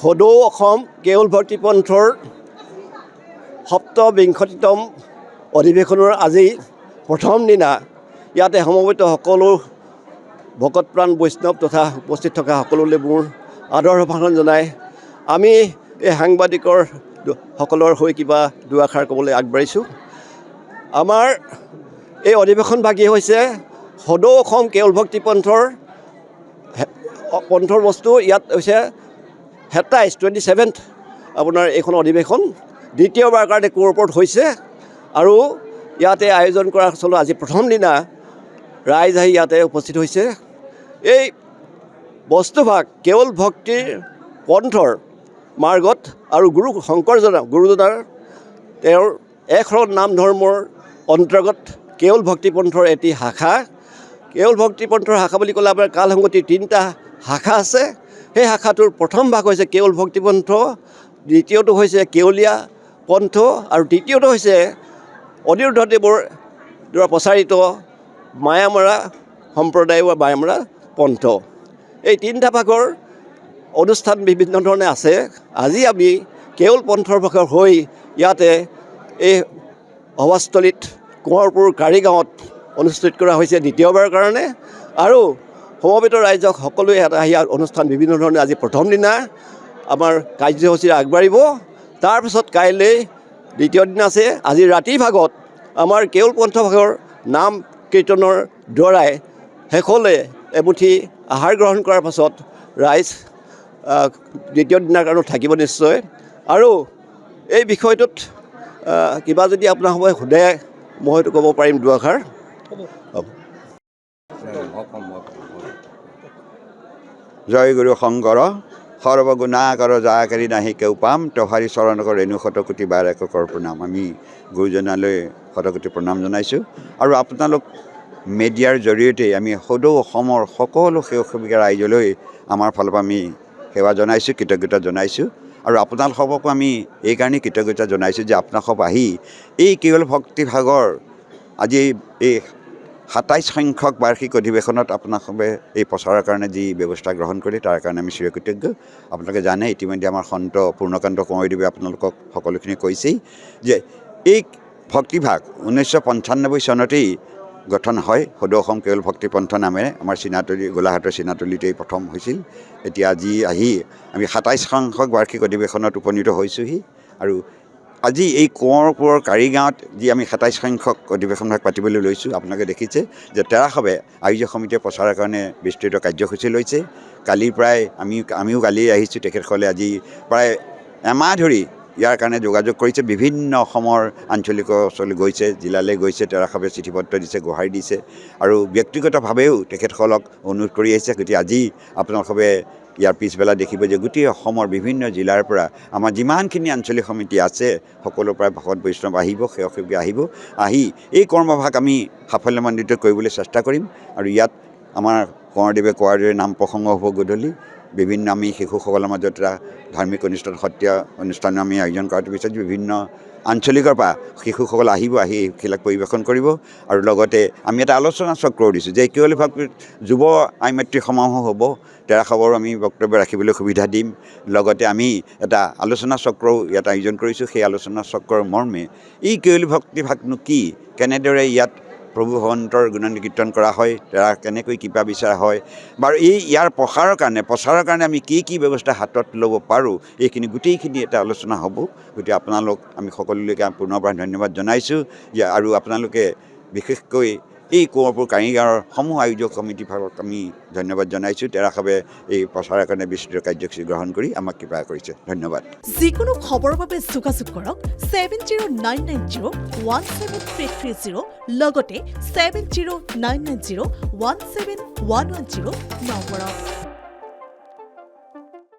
সদৌ অসম কেৱল ভক্তি পন্থৰ সপ্তবিংশতিতম অধিৱেশনৰ আজি প্ৰথম দিনা ইয়াতে সমবেত সকলো ভকতপ্ৰাণ বৈষ্ণৱ তথা উপস্থিত থকা সকলোলৈ মোৰ আদৰ সম্ভাষণ জনাই আমি এই সাংবাদিকৰ সকলৰ হৈ কিবা দুআষাৰ ক'বলৈ আগবাঢ়িছোঁ। আমাৰ এই অধিৱেশনভাগী হৈছে সদৌ অসম কেৱল ভক্তি পন্থৰ বস্তু। ইয়াত হৈছে 27th আপোনাৰ এইখন অধিৱেশন দ্বিতীয়বাৰ কাৰণে কোৰপৰ্ট হৈছে আৰু ইয়াতে আয়োজন কৰা চলো আজি প্ৰথম দিনা ৰাইজ আহি ইয়াতে উপস্থিত হৈছে। এই বস্তুভাগ কেৱল ভক্তিৰ পন্থৰ মাৰ্গত আৰু গুৰুজনাৰ তেওঁৰ একশৰণ নাম ধৰ্মৰ অন্তৰ্গত কেৱল ভক্তি পন্থৰ এটি শাখা। কেৱল ভক্তি পন্থৰ শাখা বুলি ক'লে আপোনাৰ কালসংগতিৰ 3টা শাখা আছে। সেই শাখাটোৰ প্ৰথম ভাগ হৈছে কেৱল ভক্তি পন্থ, দ্বিতীয়টো হৈছে কেৱলীয়া পন্থ আৰু তৃতীয়টো হৈছে অনিৰুদ্ধদেৱৰ দ্বাৰা প্ৰচাৰিত মায়ামৰা সম্প্ৰদায় বা মায়ামৰা পন্থ। এই 3টা ভাগৰ অনুষ্ঠান বিভিন্ন ধৰণে আছে। আজি আমি কেৱল পন্থৰ ভাগৰ হৈ ইয়াতে এই সভাস্থলীত কোঁৱৰপুৰ কাৰিগাঁৱত অনুষ্ঠিত কৰা হৈছে দ্বিতীয়বাৰৰ কাৰণে আৰু সমবেত ৰাইজক সকলোৱে আহি অনুষ্ঠান বিভিন্ন ধৰণে আজি প্ৰথম দিনা আমাৰ কাৰ্যসূচী আগবাঢ়িব। তাৰপিছত কাইলৈ দ্বিতীয় দিন আছে। আজি ৰাতিৰ ভাগত আমাৰ কেৱল পন্থ ভাগৰ নাম কীৰ্তনৰ দ্বাৰাই শেষলৈ এমুঠি আহাৰ গ্ৰহণ কৰাৰ পাছত ৰাইজ দ্বিতীয় দিনাৰ কাৰণে থাকিব নিশ্চয়। আৰু এই বিষয়টোত কিবা যদি আপোনাৰ সময় সোধে মই হয়তো ক'ব পাৰিম দুআষাৰ। জয় গুৰু শংকৰ সৰ্বগুণাকৰ যাকাৰী নাহি কেও পাম তোহাৰী চৰণক ৰেণু শতকোটি বাৰ একৰ প্ৰণাম। আমি গুৰুজনালৈ শতকোটি প্ৰণাম জনাইছোঁ আৰু আপোনালোক মিডিয়াৰ জৰিয়তে আমি সদৌ অসমৰ সকলো সেৱক-সেৱিকা ৰাইজলৈ আমাৰ ফালৰ পৰা আমি সেৱা জনাইছোঁ, কৃতজ্ঞতা জনাইছোঁ। আৰু আপোনালোককো আমি এইকাৰণেই কৃতজ্ঞতা জনাইছোঁ যে আপোনালোক আহি এই কেৱল ভক্তিভাগৰ আজি এই 27 সংখ্যক বাৰ্ষিক অধিৱেশনত আপোনালোকে এই প্ৰচাৰৰ কাৰণে যি ব্যৱস্থা গ্ৰহণ কৰি তাৰ কাৰণে আমি চিৰকৃতজ্ঞ। আপোনালোকে জানে ইতিমধ্যে আমাৰ সন্ত পূৰ্ণকান্ত কোঁৱৰদেৱে আপোনালোকক সকলোখিনি কৈছেই যে এই ভক্তিভাগ 1995 চনতেই গঠন হয়। সদৌ অসম কেৱল ভক্তি পন্থ নামেৰে আমাৰ গোলাঘাটৰ চিনাতলিতেই প্ৰথম হৈছিল। এতিয়া আজি আহি আমি 27 সংখ্যক বাৰ্ষিক অধিৱেশনত উপনীত হৈছোঁহি আৰু আজি এই কোঁৱৰপুৰৰ কাৰিগাঁৱত যি আমি 27 সংখ্যক অধিৱেশনভাগ পাতিবলৈ লৈছোঁ আপোনালোকে দেখিছে যে তেৰাসৱে আয়োজক সমিতিয়ে প্ৰচাৰৰ কাৰণে বিস্তৃত কাৰ্যসূচী লৈছে। কালিৰ প্ৰায় আমিও কালি আহিছোঁ। তেখেতসকলে আজি প্ৰায় এমাহ ধৰি ইয়াৰ কাৰণে যোগাযোগ কৰিছে। বিভিন্ন অসমৰ আঞ্চলিক অঞ্চললৈ গৈছে, জিলালৈ গৈছে, তেৰাসৱে চিঠি পত্ৰ দিছে, গোহাৰি দিছে আৰু ব্যক্তিগতভাৱেও তেখেতসকলক অনুৰোধ কৰি আহিছে। গতিকে আজি আপোনালোকে ইয়াৰ পিছবেলা দেখিব যে গোটেই অসমৰ বিভিন্ন জিলাৰ পৰা আমাৰ যিমানখিনি আঞ্চলিক সমিতি আছে সকলোৰ পৰা ভকত বৈষ্ণৱ আহিব, সেৱক-সেৱিকা আহিব। আহি এই কৰ্মভাগ আমি সাফল্যমণ্ডিত কৰিবলৈ চেষ্টা কৰিম আৰু ইয়াত আমাৰ কোঁৱৰদেৱে কোৱাৰ দৰে নাম প্ৰসংগ হ'ব গধূলি। বিভিন্ন আমি শিশুসকলৰ মাজত এটা ধাৰ্মিক অনুষ্ঠান সত্ৰীয়া অনুষ্ঠান আমি আয়োজন কৰাটো বিচাৰিছোঁ। বিভিন্ন আঞ্চলিকৰ পৰা শিশুসকল আহিব, আহি এইবিলাক পৰিৱেশন কৰিব আৰু লগতে আমি এটা আলোচনা চক্ৰও দিছোঁ যে কেৱল ভক্তিৰ যুৱ আইমাতৃ সমাৰোহ হ'ব। তেৰাসৱৰো আমি বক্তব্য ৰাখিবলৈ সুবিধা দিম। লগতে আমি এটা আলোচনা চক্ৰও ইয়াত আয়োজন কৰিছোঁ। সেই আলোচনা চক্ৰৰ মৰ্মে এই কেৱল ভক্তিভাগনো কি, কেনেদৰে ইয়াত প্ৰভু ভগৱন্তৰ গুণান কীৰ্তন কৰা হয়, তেৰা কেনেকৈ কৃপা বিচাৰা হয়, বাৰু ইয়াৰ প্ৰচাৰৰ কাৰণে আমি কি ব্যৱস্থা হাতত ল'ব পাৰোঁ, এইখিনি গোটেইখিনি এটা আলোচনা হ'ব। গতিকে আপোনালোক আমি সকলোলৈকে পুনৰবাৰ ধন্যবাদ জনাইছোঁ যে আৰু আপোনালোকে বিশেষকৈ এই কোঁৱৰপুৰ কাৰিগাঁৱৰ সমূহ আয়োজক সমিতি ভাগক আমি ধন্যবাদ জনাইছোঁ। তেৰাসৱে এই প্ৰচাৰৰ কাৰণে বিস্তৃত কাৰ্যসূচী গ্ৰহণ কৰি আমাক কৃপা কৰিছে। ধন্যবাদ। যিকোনো খবৰৰ বাবে যোগাযোগ কৰক 7099017330 লগতে 7099017110 নম্বৰত।